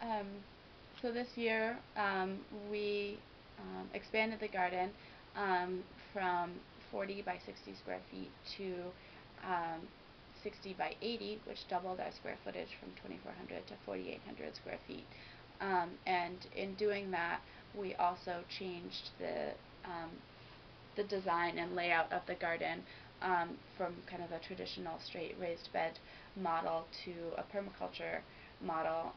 Um, so this year we expanded the garden from 40 by 60 square feet to um, 60 by 80, which doubled our square footage from 2,400 to 4,800 square feet. And in doing that, we also changed the design and layout of the garden from kind of a traditional straight raised bed model to a permaculture model.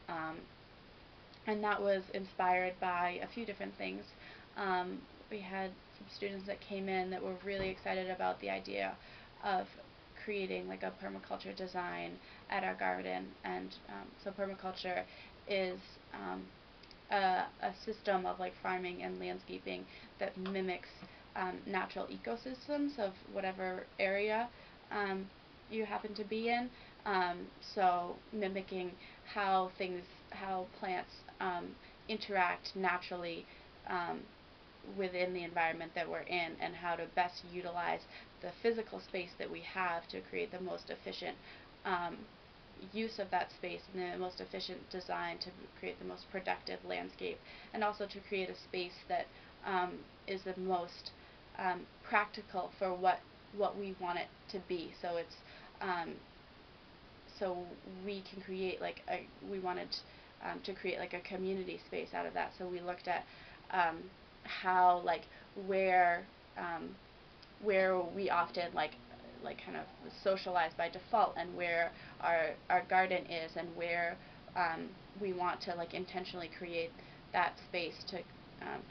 And that was inspired by a few different things. We had some students that came in that were really excited about the idea of creating like a permaculture design at our garden. And so permaculture is a system of like farming and landscaping that mimics natural ecosystems of whatever area you happen to be in. So mimicking how plants interact naturally within the environment that we're in, and how to best utilize the physical space that we have to create the most efficient use of that space and the most efficient design to create the most productive landscape, and also to create a space that is the most practical for what we want it to be. So it's so we can create like we wanted to create like a community space out of that. So we looked at how like where we often like kind of socialize by default, and where our garden is, and where we want to like intentionally create that space to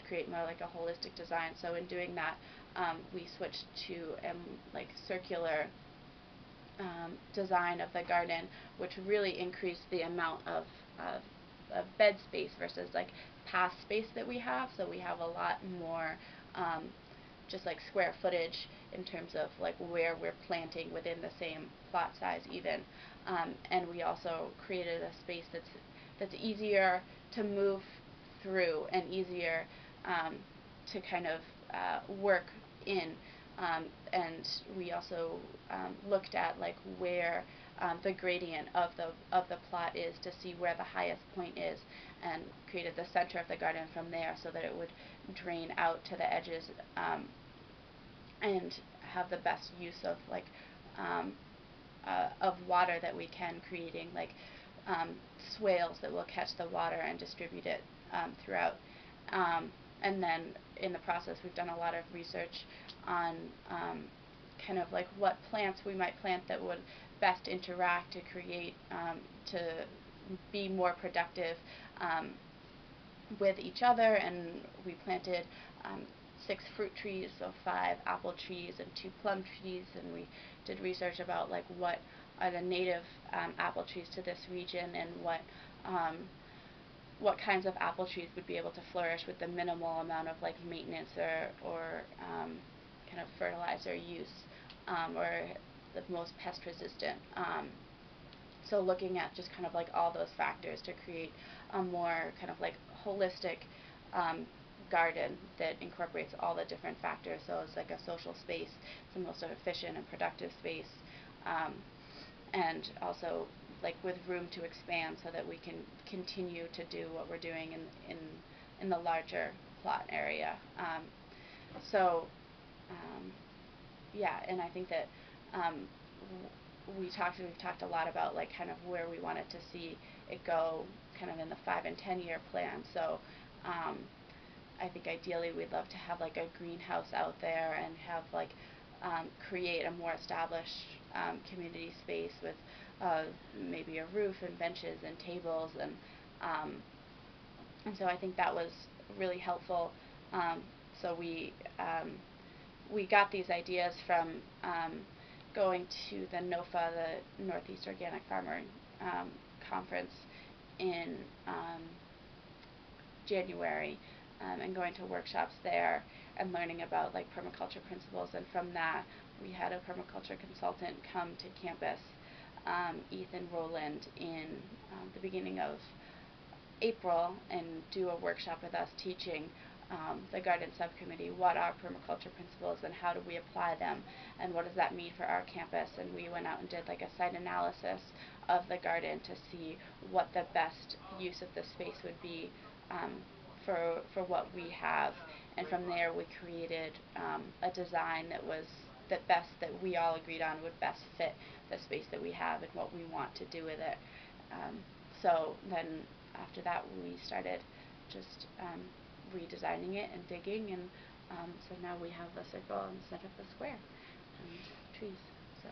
create more like a holistic design. So in doing that, we switched to like circular design of the garden, which really increased the amount of bed space versus like path space that we have. So we have a lot more just like square footage in terms of like where we're planting within the same plot size even. And we also created a space that's easier to move through and easier to kind of work in. And we also looked at like where the gradient of the plot is, to see where the highest point is, and created the center of the garden from there so that it would drain out to the edges and have the best use of like of water that we can, creating like swales that will catch the water and distribute it throughout. And then in the process, we've done a lot of research on kind of like what plants we might plant that would best interact to create to be more productive with each other. And we planted 6 fruit trees, so 5 apple trees and 2 plum trees, and we did research about like what are the native apple trees to this region, and what kinds of apple trees would be able to flourish with the minimal amount of like maintenance or kind of fertilizer use, or the most pest resistant. So looking at just kind of like all those factors to create a more kind of like holistic garden that incorporates all the different factors. So it's like a social space, it's the most efficient and productive space, and also like with room to expand so that we can continue to do what we're doing in the larger plot area. Yeah, and I think that we've talked a lot about like kind of where we wanted to see it go kind of in the 5 and 10 year plan. So I think ideally we'd love to have like a greenhouse out there and have like create a more established community space with maybe a roof and benches and tables, and so I think that was really helpful. So we got these ideas from going to the NOFA, the Northeast Organic Farmer Conference in January, and going to workshops there and learning about like permaculture principles. And from that, we had a permaculture consultant come to campus, Ethan Rowland, in the beginning of April, and do a workshop with us teaching the garden subcommittee what are permaculture principles and how do we apply them and what does that mean for our campus, and we went out and did like a site analysis of the garden to see what the best use of the space would be for what we have, and from there we created a design that we all agreed on would best fit the space that we have and what we want to do with it. So then after that we started just redesigning it and digging, and so now we have the circle in the center of the square and trees. So